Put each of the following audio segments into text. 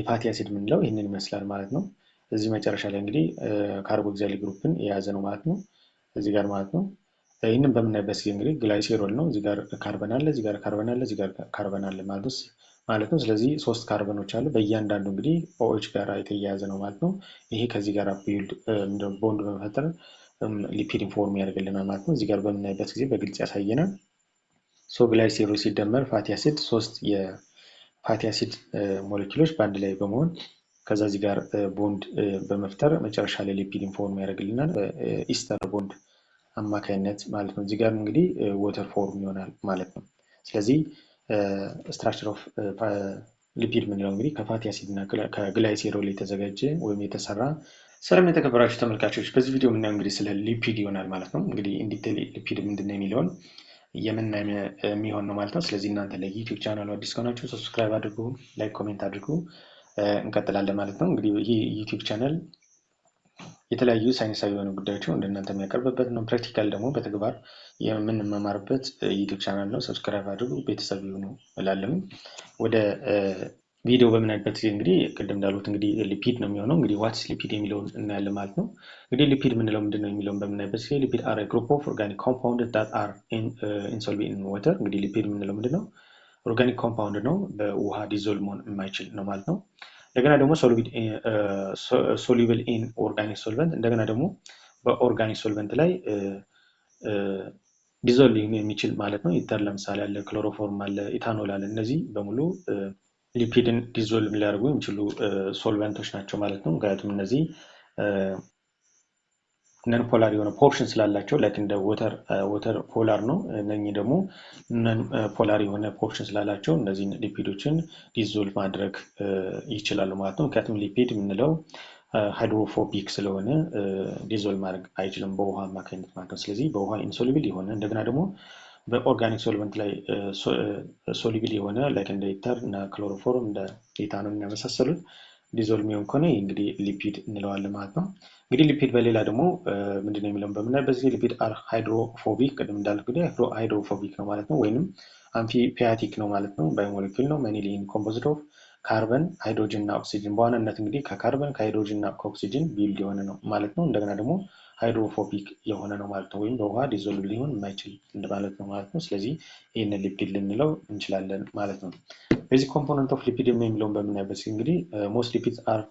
ፋቲ አሲድ የምንለው ይህንን ይመስላል ማለት ነው። እዚህ መጨረሻ ላይ እንግዲህ ካርቦክሲል ግሩፕን የያዘ ነው ማለት ነው። እዚህ ጋር ማለት ነው። ይህንን በምናይበት ጊዜ እንግዲህ ግላይሴሮል ነው። እዚህ ጋር ካርበን አለ፣ እዚህ ጋር ካርበን አለ፣ እዚህ ጋር ካርበን አለ ማለት ነው። ስለዚህ 3 ካርበኖች አሉ። በእያንዳንዱ እንግዲህ ኦኤች ጋር የተያያዘ ነው ማለት ነው። ይሄ ከዚህ ጋር ቢልድ ቦንድ በመፈጠር ሊፒድ ፎርም ያደርግልናል ማለት ነው። እዚህ ጋር በምናይበት ጊዜ በግልጽ ያሳየናል። ሶ ግላይሴሮል ሲደመር ፋቲ አሲድ 3 የፋቲ አሲድ ሞለኪውሎች በአንድ ላይ በመሆን ከዛ እዚህ ጋር ቦንድ በመፍጠር መጨረሻ ላይ ሊፒድን ፎርም ያደርግልናል በኢስተር ቦንድ አማካይነት ማለት ነው። እዚህ ጋር እንግዲህ ወተር ፎርም ይሆናል ማለት ነው። ስለዚህ ስትራክቸር ኦፍ ሊፒድ የምንለው እንግዲህ ከፋቲ አሲድ እና ከግላይሴሮል የተዘጋጀ ወይም የተሰራ። ሰላም የተከበራችሁ ተመልካቾች፣ በዚህ ቪዲዮ የምናየው እንግዲህ ስለ ሊፒድ ይሆናል ማለት ነው። እንግዲህ ኢንዲቴል ሊፒድ ምንድነው የሚለውን የምናይ የሚሆን ነው ማለት ነው። ስለዚህ እናንተ ለዩቲዩብ ቻናሉ አዲስ ከሆናችሁ ሰብስክራይብ አድርጉ፣ ላይክ ኮሜንት አድርጉ። እንቀጥላለን ማለት ነው። እንግዲህ ይህ ዩቲዩብ ቻናል የተለያዩ ሳይንሳዊ የሆኑ ጉዳዮችን ወደ እናንተ የሚያቀርብበት ነው። ፕራክቲካል ደግሞ በተግባር የምንመማርበት ዩቲዩብ ቻናል ነው። ሰብስክራይብ አድርጉ፣ ቤተሰብ ይሁኑ እላለሁ። ወደ ቪዲዮ በምናይበት ጊዜ እንግዲህ ቅድም እንዳሉት እንግዲህ ሊፒድ ነው የሚሆነው። እንግዲህ ዋትስ ሊፒድ የሚለውን እናያለን ማለት ነው። እንግዲህ ሊፒድ የምንለው ምንድን ነው የሚለውን በምናይበት ጊዜ ሊፒድ አር ግሩፕ ኦፍ ኦርጋኒክ ኮምፓውንድ ዳት አር ኢንሶሉብል ኢን ዋተር። እንግዲህ ሊፒድ የምንለው ምንድን ነው? ኦርጋኒክ ኮምፓውንድ ነው፣ በውሃ ዲዞልቭ መሆን የማይችል ነው ማለት ነው። እንደገና ደግሞ ሶሉብል ኢን ኦርጋኒክ ሶልቨንት፣ እንደገና ደግሞ በኦርጋኒክ ሶልቨንት ላይ ዲዞልቭ የሚችል ማለት ነው። ኢተር ለምሳሌ አለ፣ ክሎሮፎርም አለ፣ ኢታኖል አለ። እነዚህ በሙሉ ሊፒድን ዲዞልቭ ሊያደርጉ የሚችሉ ሶልቨንቶች ናቸው ማለት ነው። ምክንያቱም እነዚህ ነን ፖላር የሆነ ፖርሽን ስላላቸው ላይክ እንደ ወተር ፖላር ነው። እነኚህ ደግሞ ነን ፖላር የሆነ ፖርሽን ስላላቸው እነዚህን ሊፒዶችን ዲዞልቭ ማድረግ ይችላሉ ማለት ነው። ምክንያቱም ሊፒድ የምንለው ሃይድሮፎቢክ ስለሆነ ዲዞልቭ ማድረግ አይችልም በውሃ አማካኝነት ማለት ነው። ስለዚህ በውሃ ኢንሶሉብል የሆነ እንደገና ደግሞ በኦርጋኒክ ሶልቨንት ላይ ሶሉብል የሆነ ላይክ እንደ ኢተር እና ክሎሮፎርም እንደ ኢታኖል የመሳሰሉት ዲዞልቭ የሚሆን ከሆነ እንግዲህ ሊፒድ እንለዋለን ማለት ነው። እንግዲህ ሊፒድ በሌላ ደግሞ ምንድን ነው የሚለውን በምናይበት ጊዜ ሊፒድ አር ሃይድሮፎቢክ፣ ቅድም እንዳልኩ እንግዲህ ሃይድሮፎቢክ ነው ማለት ነው። ወይንም አምፊፒያቲክ ነው ማለት ነው። ባዮሞሌኪል ነው። ሜንሊ ኮምፖዝድ ኦፍ ካርበን፣ ሃይድሮጅን እና ኦክሲጅን። በዋናነት እንግዲህ ከካርበን ከሃይድሮጅን እና ከኦክሲጅን ቢልድ የሆነ ነው ማለት ነው። እንደገና ደግሞ ሃይድሮፎቢክ የሆነ ነው ማለት ነው። ወይም በውሃ ዲዞልቭ ሊሆን የማይችል ማለት ነው ማለት ነው። ስለዚህ ይህንን ሊፒድ ልንለው እንችላለን ማለት ነው። ቤዚክ ኮምፖነንት ኦፍ ሊፒድ የሚለውን በምናይበት እንግዲህ ሞስት ሊፒድስ አር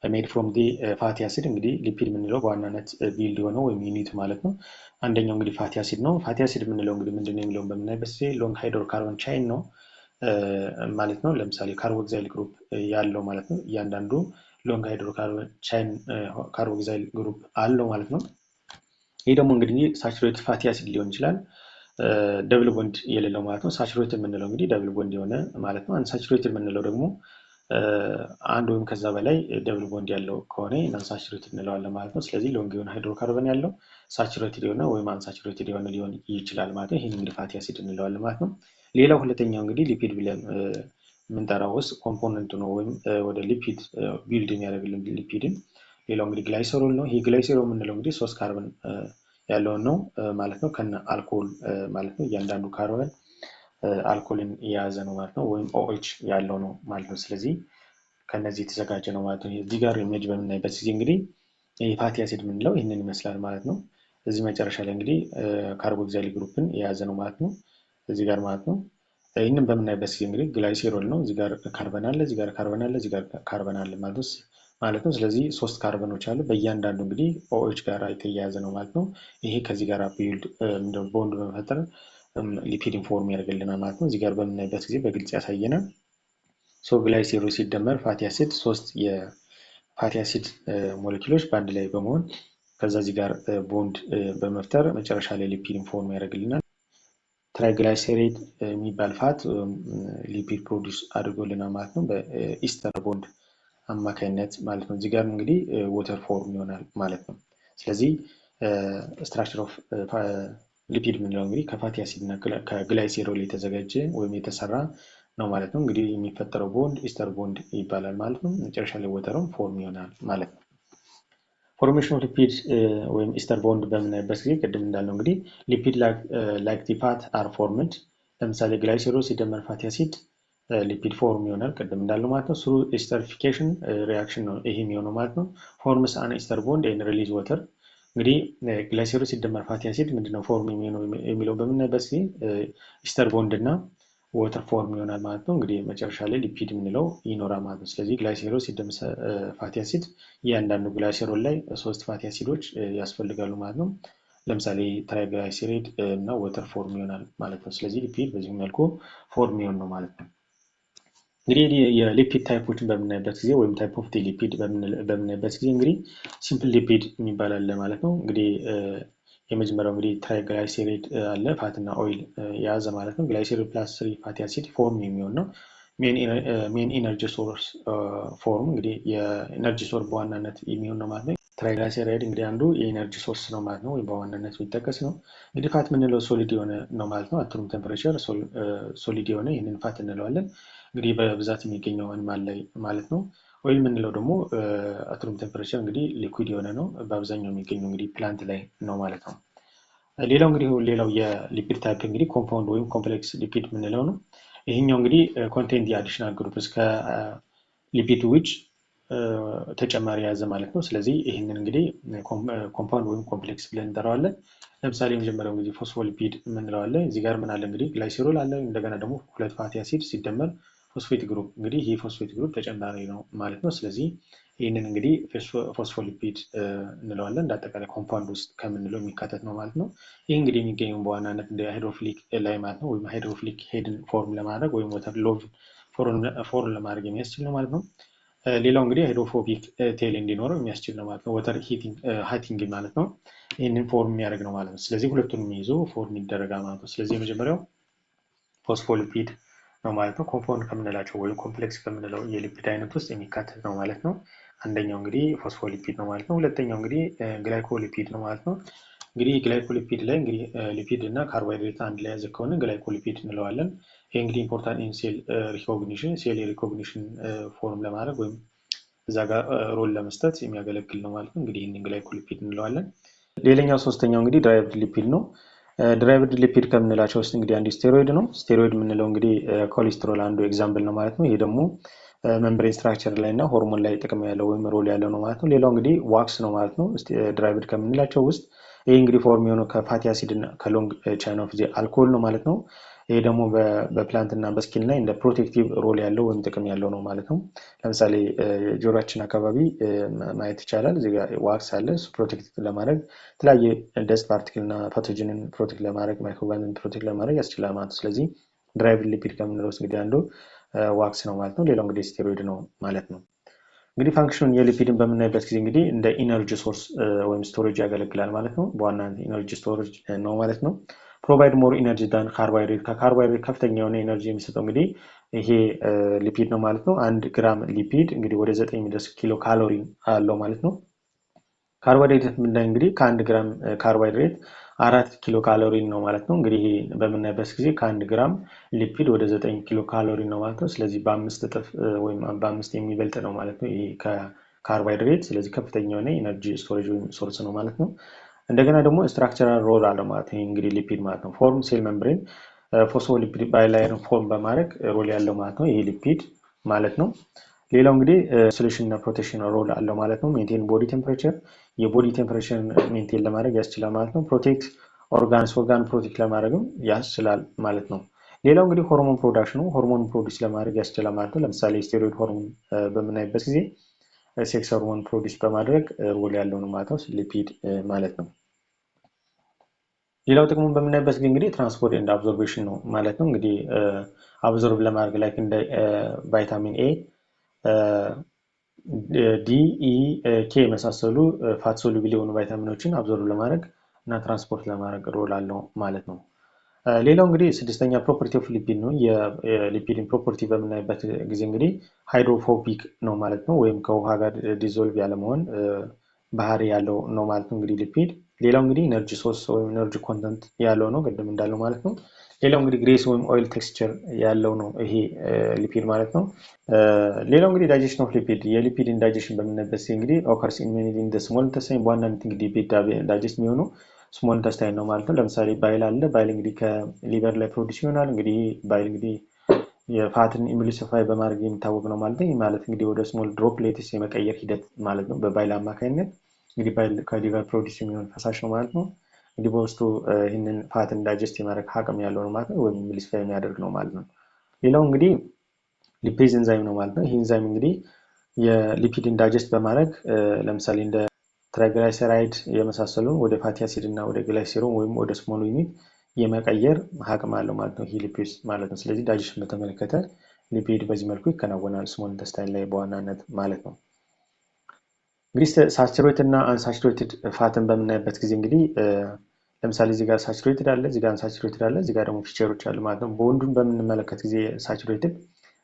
ሜድ ፍሮም ዲ ፋቲ አሲድ። እንግዲህ ሊፒድ የምንለው በዋናነት ቢልድ የሆነው ወይም ዩኒት ማለት ነው። አንደኛው እንግዲህ ፋቲ አሲድ ነው። ፋቲ አሲድ የምንለው እንግዲህ ምንድን ነው የሚለውን በምናይበት ሎንግ ሃይድሮካርበን ቻይን ነው ማለት ነው። ለምሳሌ ካርቦክሳይል ግሩፕ ያለው ማለት ነው። እያንዳንዱ ሎንግ ሃይድሮካርበን ቻይን ካርቦክሳይል ግሩፕ አለው ማለት ነው። ይህ ደግሞ እንግዲህ ሳቹሬትድ ፋቲ አሲድ ሊሆን ይችላል፣ ደብል ቦንድ የሌለው ማለት ነው። ሳቹሬትድ የምንለው እንግዲህ ደብል ቦንድ የሆነ ማለት ነው። አንሳቹሬትድ የምንለው ደግሞ አንድ ወይም ከዛ በላይ ደብል ቦንድ ያለው ከሆነ አንሳቹሬትድ እንለዋለን ማለት ነው። ስለዚህ ሎንግ የሆነ ሃይድሮካርበን ያለው ሳቹሬትድ የሆነ ወይም አንሳቹሬትድ የሆነ ሊሆን ይችላል ማለት ነው። ይህን እንግዲህ ፋቲ አሲድ እንለዋለን ማለት ነው። ሌላው ሁለተኛው እንግዲህ ሊፒድ ብለን የምንጠራው ውስጥ ኮምፖነንት ነው ወይም ወደ ሊፒድ ቢልድ የሚያደርግልን ሊፒድን። ሌላው እንግዲህ ግላይሰሮል ነው። ይህ ግላይሰሮል የምንለው እንግዲህ 3 ካርበን ያለውን ነው ማለት ነው፣ ከነ አልኮል ማለት ነው። እያንዳንዱ ካርበን አልኮልን የያዘ ነው ማለት ነው፣ ወይም ኦኤች ያለው ነው ማለት ነው። ስለዚህ ከነዚህ የተዘጋጀ ነው ማለት ነው። እዚህ ጋር ኢሜጅ በምናይበት ጊዜ እንግዲህ የፋቲ አሲድ የምንለው ይህንን ይመስላል ማለት ነው። እዚህ መጨረሻ ላይ እንግዲህ ካርቦክሳይል ግሩፕን የያዘ ነው ማለት ነው፣ እዚህ ጋር ማለት ነው። ይህንን በምናይበት ጊዜ እንግዲህ ግላይሴሮል ነው። እዚህ ጋር ካርበን አለ፣ እዚህ ጋር ካርበን አለ፣ እዚህ ጋር ካርበን አለ ማለት ነው። ስለዚህ 3 ካርበኖች አሉ። በእያንዳንዱ እንግዲህ ኦኤች ጋር የተያያዘ ነው ማለት ነው። ይሄ ከዚህ ጋር ቢልድ ቦንድ በመፈጠር ሊፒድን ፎርም ያደርግልናል ማለት ነው። እዚህ ጋር በምናይበት ጊዜ በግልጽ ያሳየናል። ሶ ግላይሴሮል ሲደመር ፋቲ አሲድ 3 የፋቲ አሲድ ሞለኪውሎች በአንድ ላይ በመሆን ከዛ እዚህ ጋር ቦንድ በመፍጠር መጨረሻ ላይ ሊፒድን ፎርም ያደርግልናል። ትራይግላይሴሬት የሚባል ፋት ሊፒድ ፕሮዲውስ አድርጎልናል ማለት ነው፣ በኢስተር ቦንድ አማካይነት ማለት ነው። እዚህ ጋር እንግዲህ ወተር ፎርም ይሆናል ማለት ነው። ስለዚህ ስትራክቸር ኦፍ ሊፒድ የምንለው እንግዲህ ከፋቲ አሲድ እና ከግላይሴሮል የተዘጋጀ ወይም የተሰራ ነው ማለት ነው። እንግዲህ የሚፈጠረው ቦንድ ኢስተር ቦንድ ይባላል ማለት ነው። መጨረሻ ላይ ወተሩም ፎርም ይሆናል ማለት ነው። ፎርሜሽን ኦፍ ሊፒድ ወይም ኢስተር ቦንድ በምናይበት ጊዜ ቅድም እንዳለው እንግዲህ ሊፒድ ላይክ ዲ ፋት አር ፎርምድ። ለምሳሌ ግላይሴሮል ሲደመር ፋቲ አሲድ ሊፒድ ፎርም ይሆናል ቅድም እንዳለው ማለት ነው። ስሩ ኤስተሪፊኬሽን ሪያክሽን ነው ይሄ የሚሆነው ማለት ነው። ፎርምስ አን ኤስተር ቦንድ ኤንድ ሪሊዝ ወተር። እንግዲህ ግላይሴሮል ሲደመር ፋቲ አሲድ ምንድነው ፎርም የሚለው በምናይበት ጊዜ ኤስተር ቦንድ እና ወተር ፎርም ይሆናል ማለት ነው። እንግዲህ መጨረሻ ላይ ሊፒድ የምንለው ይኖራል ማለት ነው። ስለዚህ ግላይሴሮል ሲደመር ፋቲ አሲድ እያንዳንዱ ግላይሴሮል ላይ 3 ፋቲ አሲዶች ያስፈልጋሉ ማለት ነው። ለምሳሌ ትራይግላይሰሪድ እና ወተር ፎርም ይሆናል ማለት ነው። ስለዚህ ሊፒድ በዚህ መልኩ ፎርም ይሆን ነው ማለት ነው። እንግዲህ የሊፒድ ታይፖችን በምናይበት ጊዜ ወይም ታይፕ ኦፍ ሊፒድ በምናይበት ጊዜ እንግዲህ ሲምፕል ሊፒድ የሚባል አለ ማለት ነው። እንግዲህ የመጀመሪያው እንግዲህ ትራይግላይሰሪድ አለ ፋትና ኦይል የያዘ ማለት ነው። ግላይሰሪድ ፕላስ 3 ፋቲ አሲድ ፎርም የሚሆን ነው። ሜን ኢነርጂ ሶርስ ፎርም እንግዲህ የኢነርጂ ሶርስ በዋናነት የሚሆን ነው ማለት ነው። ትራይግላይሰራይድ እንግዲህ አንዱ የኢነርጂ ሶርስ ነው ማለት ነው፣ ወይም በዋናነት የሚጠቀስ ነው። እንግዲህ ፋት የምንለው ሶሊድ የሆነ ነው ማለት ነው። አት ሩም ቴምፕሬቸር ሶሊድ የሆነ ይህንን ፋት እንለዋለን። እንግዲህ በብዛት የሚገኘው አኒማል ላይ ማለት ነው። ኦይል የምንለው ደግሞ አት ሩም ቴምፕሬቸር እንግዲህ ሊኩዊድ የሆነ ነው፣ በአብዛኛው የሚገኘው እንግዲህ ፕላንት ላይ ነው ማለት ነው። ሌላው እንግዲህ የሊፒድ ታይፕ እንግዲህ ኮምፓውንድ ወይም ኮምፕሌክስ ሊፒድ የምንለው ነው። ይሄኛው እንግዲህ ኮንቴንት የአዲሽናል ግሩፕስ ከሊፒድ ውጭ ተጨማሪ የያዘ ማለት ነው። ስለዚህ ይህንን እንግዲህ ኮምፓውንድ ወይም ኮምፕሌክስ ብለን እንጠራዋለን። ለምሳሌ የመጀመሪያው እንግዲህ ፎስፎሊፒድ የምንለዋለን። እዚህ ጋር ምን አለ እንግዲህ ግላይሴሮል አለ፣ እንደገና ደግሞ 2 ፋቲ አሲድ ሲደመር ፎስፌት ግሩፕ። እንግዲህ ይህ ፎስፌት ግሩፕ ተጨማሪ ነው ማለት ነው። ስለዚህ ይህንን እንግዲህ ፎስፎሊፒድ እንለዋለን። እንዳጠቃላይ ኮምፓውንድ ውስጥ ከምንለው የሚካተት ነው ማለት ነው። ይህ እንግዲህ የሚገኘው በዋናነት እንደ ሃይድሮፊሊክ ላይ ማለት ነው፣ ወይም ሃይድሮፊሊክ ሄድን ፎርም ለማድረግ ወይም ወተር ሎቭ ፎርም ለማድረግ የሚያስችል ነው ማለት ነው። ሌላው እንግዲህ ሃይድሮፎቢክ ቴል እንዲኖረው የሚያስችል ነው ማለት ነው። ወተር ሃይቲንግ ማለት ነው። ይህንን ፎርም የሚያደርግ ነው ማለት ነው። ስለዚህ ሁለቱን የሚይዙ ፎርም ይደረጋል ማለት ነው። ስለዚህ የመጀመሪያው ፎስፎሊፒድ ነው ማለት ነው። ኮምፓውንድ ከምንላቸው ወይም ኮምፕሌክስ ከምንለው የሊፒድ አይነት ውስጥ የሚካተት ነው ማለት ነው። አንደኛው እንግዲህ ፎስፎሊፒድ ነው ማለት ነው። ሁለተኛው እንግዲህ ግላይኮሊፒድ ነው ማለት ነው። እንግዲህ ግላይኮሊፒድ ላይ እንግዲህ ሊፒድ እና ካርቦሃይድሬት አንድ ላይ ያዘ ከሆነ ግላይኮሊፒድ እንለዋለን። ይህ እንግዲህ ኢምፖርታንት ኢን ሴል ሪኮግኒሽን ሴል ሪኮግኒሽን ፎርም ለማድረግ ወይም እዛ ጋር ሮል ለመስጠት የሚያገለግል ነው ማለት ነው። እንግዲህ ይህንን ግላይኮሊፒድ እንለዋለን። ሌላኛው ሶስተኛው እንግዲህ ድራይቭድ ሊፒድ ነው። ድራይቭድ ሊፒድ ከምንላቸው ውስጥ እንግዲህ አንዱ ስቴሮይድ ነው። ስቴሮይድ የምንለው እንግዲህ ኮሌስትሮል አንዱ ኤግዛምፕል ነው ማለት ነው። ይሄ ደግሞ መንብሬን ስትራክቸር ላይ እና ሆርሞን ላይ ጥቅም ያለው ወይም ሮል ያለው ነው ማለት ነው። ሌላው እንግዲህ ዋክስ ነው ማለት ነው። ድራይቭድ ከምንላቸው ውስጥ ይህ እንግዲህ ፎርም የሆነው ከፋቲ አሲድ እና ከሎንግ ቻይን ኦፍ አልኮል ነው ማለት ነው። ይሄ ደግሞ በፕላንት እና በስኪን ላይ እንደ ፕሮቴክቲቭ ሮል ያለው ወይም ጥቅም ያለው ነው ማለት ነው። ለምሳሌ ጆሮአችን አካባቢ ማየት ይቻላል። እዚህ ጋር ዋክስ አለ። እሱ ፕሮቴክት ለማድረግ የተለያየ ደስት ፓርቲክል እና ፓቶጅንን ፕሮቴክት ለማድረግ ማይክሮኦርጋኒዝምን ፕሮቴክት ለማድረግ ያስችላል ማለት ነው። ስለዚህ ድራይቭድ ሊፒድ ከምንለው ውስጥ እንግዲህ አንዱ ዋክስ ነው ማለት ነው። ሌላው እንግዲህ ስቴሮይድ ነው ማለት ነው። እንግዲህ ፋንክሽኑን የሊፒድን በምናይበት ጊዜ እንግዲህ እንደ ኢነርጂ ሶርስ ወይም ስቶሬጅ ያገለግላል ማለት ነው። በዋናነት ኢነርጂ ስቶሬጅ ነው ማለት ነው። ፕሮቫይድ ሞር ኢነርጂ ዳን ካርቦሃይድሬት፣ ከካርቦሃይድሬት ከፍተኛ የሆነ ኢነርጂ የሚሰጠው እንግዲህ ይሄ ሊፒድ ነው ማለት ነው። 1 ግራም ሊፒድ እንግዲህ ወደ 9 የሚደርስ ኪሎ ካሎሪ አለው ማለት ነው። ካርቦሃይድሬት ምንድነው እንግዲህ ከ1 ግራም ካርቦሃይድሬት 4 ኪሎ ካሎሪ ነው ማለት ነው። እንግዲህ በምናይበት ጊዜ ከ1 ግራም ሊፒድ ወደ 9 ኪሎ ካሎሪ ነው ማለት ነው። ስለዚህ በ5 እጥፍ ወይም በ5 የሚበልጥ ነው ማለት ነው ይሄ ከካርቦሃይድሬት። ስለዚህ ከፍተኛ የሆነ ኢነርጂ ስቶሬጅ ወይም ሶርስ ነው ማለት ነው። እንደገና ደግሞ ስትራክቸራል ሮል አለው ማለት ነው። እንግዲህ ሊፒድ ማለት ነው ፎርም ሴል ሜምብሬን ፎስፎሊፒድ ባይላየርን ፎርም በማድረግ ሮል ያለው ማለት ነው ይሄ ሊፒድ ማለት ነው። ሌላው እንግዲህ ሶሉሽን እና ፕሮቴክሽን ሮል አለው ማለት ነው። ሜንቴን ቦዲ ቴምፕሬቸር፣ የቦዲ ቴምፕሬቸር ሜንቴን ለማድረግ ያስችላል ማለት ነው። ፕሮቴክት ኦርጋን ፕሮቴክት ለማድረግም ያስችላል ማለት ነው። ሌላው እንግዲህ ሆርሞን ፕሮዳክሽኑ ሆርሞን ፕሮዲስ ለማድረግ ያስችላል ማለት ነው። ለምሳሌ ስቴሮይድ ሆርሞን በምናይበት ጊዜ ሴክስ ሆርሞን ፕሮዲስ በማድረግ ሮል ያለው ነው ማለት ነው ሊፒድ ማለት ነው። ሌላው ጥቅሙን በምናይበት ጊዜ እንግዲህ ትራንስፖርት ኤንድ አብዞርቤሽን ነው ማለት ነው። እንግዲህ አብዞርብ ለማድረግ ላይክ እንደ ቫይታሚን ኤ፣ ዲ፣ ኢ፣ ኬ የመሳሰሉ ፋት ሶሉብል የሆኑ ቫይታሚኖችን አብዞርብ ለማድረግ እና ትራንስፖርት ለማድረግ ሮል አለው ማለት ነው። ሌላው እንግዲህ ስድስተኛ ፕሮፐርቲ ኦፍ ሊፒድ ነው። የሊፒድን ፕሮፐርቲ በምናይበት ጊዜ እንግዲህ ሃይድሮፎቢክ ነው ማለት ነው። ወይም ከውሃ ጋር ዲዞልቭ ያለመሆን ባህሪ ያለው ነው ማለት ነው እንግዲህ ሊፒድ። ሌላው እንግዲህ ኢነርጂ ሶርስ ወይም ኢነርጂ ኮንተንት ያለው ነው ቅድም እንዳለው ማለት ነው። ሌላው እንግዲህ ግሬስ ወይም ኦይል ቴክስቸር ያለው ነው ይሄ ሊፒድ ማለት ነው። ሌላው እንግዲህ ዳይጀሽን ኦፍ ሊፒድ፣ የሊፒድ ዳይጀሽን በምናይበት ጊዜ እንግዲህ ኦከርስ ኢን ዘ ስሞል ኢንተስታይን፣ በዋናነት እንግዲህ ዳይጀስት የሚሆነው ስሞል ኢንተስታይን ነው ማለት ነው። ለምሳሌ ባይል አለ። ባይል እንግዲህ ከሊቨር ላይ ፕሮዲስ ይሆናል። እንግዲህ ባይል እንግዲህ የፋትን ኢሚሊሲፋይ በማድረግ የሚታወቅ ነው ማለት ነው። ይህ ማለት እንግዲህ ወደ ስሞል ድሮፕሌትስ የመቀየር ሂደት ማለት ነው። በባይል አማካኝነት እንግዲህ ባይል ከሊቨር ፕሮዲስ የሚሆን ፈሳሽ ነው ማለት ነው። እንግዲህ በውስጡ ይህንን ፋትን ዳይጀስት የማድረግ አቅም ያለው ነው ማለት ነው፣ ወይም ኢሚሊሲፋይ የሚያደርግ ነው ማለት ነው። ሌላው እንግዲህ ሊፔዝ ኤንዛይም ነው ማለት ነው። ይህ ኤንዛይም እንግዲህ የሊፒድን ዳይጀስት በማድረግ ለምሳሌ እንደ ትራይግላይሰራይድ የመሳሰሉን ወደ ፋቲ አሲድ እና ወደ ግላይሴሮን ወይም ወደ ስሞል ዩኒት የመቀየር አቅም አለው ማለት ነው፣ ይህ ሊፒድ ማለት ነው። ስለዚህ ዳይጀሽን በተመለከተ ሊፒድ በዚህ መልኩ ይከናወናል ስሞል ኢንተስታይን ላይ በዋናነት ማለት ነው። እንግዲህ ሳቹሬትድ እና አንሳቹሬትድ ፋትን በምናይበት ጊዜ እንግዲህ ለምሳሌ እዚህ ጋር ሳቹሬትድ አለ፣ እዚህ ጋር አንሳቹሬትድ አለ፣ እዚህ ጋር ደግሞ ፊቸሮች አሉ ማለት ነው። ቦንዱን በምንመለከት ጊዜ ሳቹሬትድ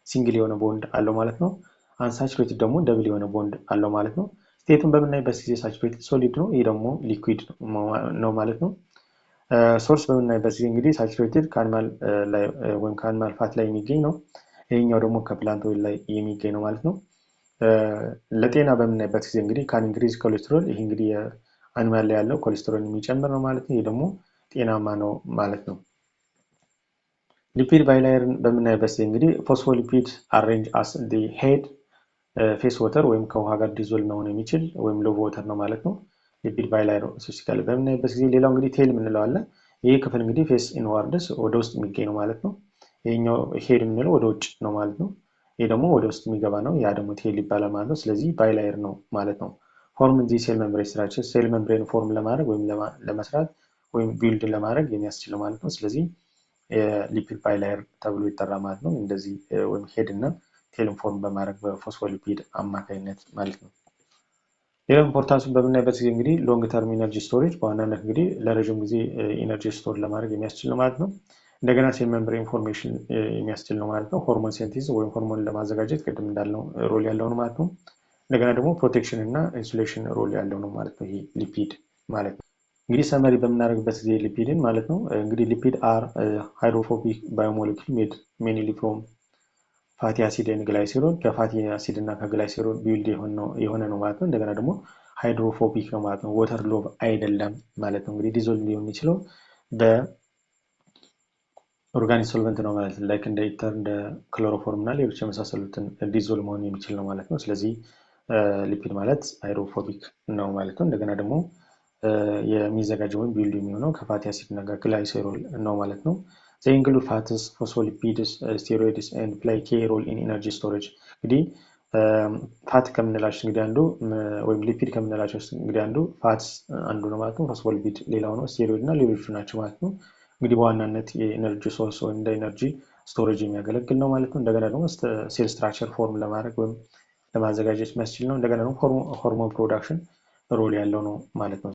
ሲንግል የሆነ ቦንድ አለው ማለት ነው። አንሳቹሬትድ ደግሞ ደብል የሆነ ቦንድ አለው ማለት ነው። ስቴቱን በምናይበት ጊዜ ሳቹሬትድ ሶሊድ ነው፣ ይህ ደግሞ ሊኩዊድ ነው ማለት ነው። ሶርስ በምናይበት ጊዜ እንግዲህ ሳቹሬትድ ከአኒማል ላይ ወይም ከአኒማል ፋት ላይ የሚገኝ ነው። ይሄኛው ደግሞ ከፕላንት ኦይል ላይ የሚገኝ ነው ማለት ነው። ለጤና በምናይበት ጊዜ እንግዲህ ካን ኢንክሪዝ ኮሌስትሮል፣ ይህ እንግዲህ የአኒማል ላይ ያለው ኮሌስትሮል የሚጨምር ነው ማለት ነው። ይህ ደግሞ ጤናማ ነው ማለት ነው። ሊፒድ ባይላየርን በምናይበት ጊዜ እንግዲህ ፎስፎሊፒድ አሬንጅ አስ ዲ ሄድ ፌስ ወተር ወይም ከውሃ ጋር ዲዞልቭ መሆን የሚችል ወይም ሎቭ ወተር ነው ማለት ነው። ሊፒድ ባይላየር ስፔሲፊካሊ በምናይበት ጊዜ ሌላው እንግዲህ ቴል የምንለው አለ። ይህ ክፍል እንግዲህ ፌስ ኢንዋርድስ ወደ ውስጥ የሚገኝ ነው ማለት ነው። ይሄኛው ሄድ የምንለው ወደ ውጭ ነው ማለት ነው። ይህ ደግሞ ወደ ውስጥ የሚገባ ነው፣ ያ ደግሞ ቴል ይባላል ማለት ነው። ስለዚህ ባይላየር ነው ማለት ነው። ፎርም ዚ ሴል መምብሬን ስትራክቸር፣ ሴል መምብሬን ፎርም ለማድረግ ወይም ለመስራት ወይም ቢልድ ለማድረግ የሚያስችል ማለት ነው። ስለዚህ ሊፒድ ባይላየር ተብሎ ይጠራ ማለት ነው። እንደዚህ ወይም ሄድ እና ቴልን ፎርም በማድረግ በፎስፎሊፒድ አማካኝነት ማለት ነው። ሌላው ኢምፖርታንሱን በምናይበት ጊዜ እንግዲህ ሎንግ ተርም ኢነርጂ ስቶሬጅ በዋናነት እንግዲህ ለረዥም ጊዜ ኢነርጂ ስቶር ለማድረግ የሚያስችል ነው ማለት ነው። እንደገና ሴል መምብሬን ኢንፎርሜሽን የሚያስችል ነው ማለት ነው። ሆርሞን ሴንቲዝ ወይም ሆርሞን ለማዘጋጀት ቅድም እንዳልነው ሮል ያለው ነው ማለት ነው። እንደገና ደግሞ ፕሮቴክሽን እና ኢንሱሌሽን ሮል ያለው ነው ማለት ነው ይሄ ሊፒድ ማለት ነው። እንግዲህ ሰመሪ በምናደርግበት ጊዜ ሊፒድን ማለት ነው እንግዲህ ሊፒድ አር ሃይድሮፎቢክ ባዮሞሌኪል ሜድ ሜንሊ ፍሮም ፋቲ አሲድ ኤንድ ግላይሴሮል፣ ከፋቲ አሲድ እና ከግላይሴሮል ቢውልድ የሆነ ነው ማለት ነው። እንደገና ደግሞ ሃይድሮፎቢክ ነው ማለት ነው። ወተር ሎቭ አይደለም ማለት ነው። እንግዲህ ዲዞልቭ ሊሆን የሚችለው በኦርጋኒክ ሶልቨንት ነው ማለት ነው። ላይክ እንደ ኢተር፣ እንደ ክሎሮፎርም እና ሌሎች የመሳሰሉትን ዲዞልቭ መሆን የሚችል ነው ማለት ነው። ስለዚህ ሊፒድ ማለት ሃይድሮፎቢክ ነው ማለት ነው። እንደገና ደግሞ የሚዘጋጀው ወይም ቢውልድ የሚሆነው ከፋቲ አሲድ እና ግላይሴሮል ነው ማለት ነው። They include fats, phospholipids, steroids, and play key role in energy storage. እንግዲህ ፋት ከምንላቸው እንግዲህ አንዱ ወይም ሊፒድ ከምንላቸው እንግዲህ አንዱ ፋትስ አንዱ ነው ማለት ነው። ፎስፎሊፒድ ሌላው ነው። ስቴሮይድ እና ሌሎቹ ናቸው ማለት ነው። እንግዲህ በዋናነት የኤነርጂ ሶርስ ወይም እንደ ኤነርጂ ስቶሬጅ የሚያገለግል ነው ማለት ነው። እንደገና ደግሞ ሴል ስትራክቸር ፎርም ለማድረግ ወይም ለማዘጋጀት የሚያስችል ነው። እንደገና ደግሞ ሆርሞን ፕሮዳክሽን ሮል ያለው ነው ማለት ነው።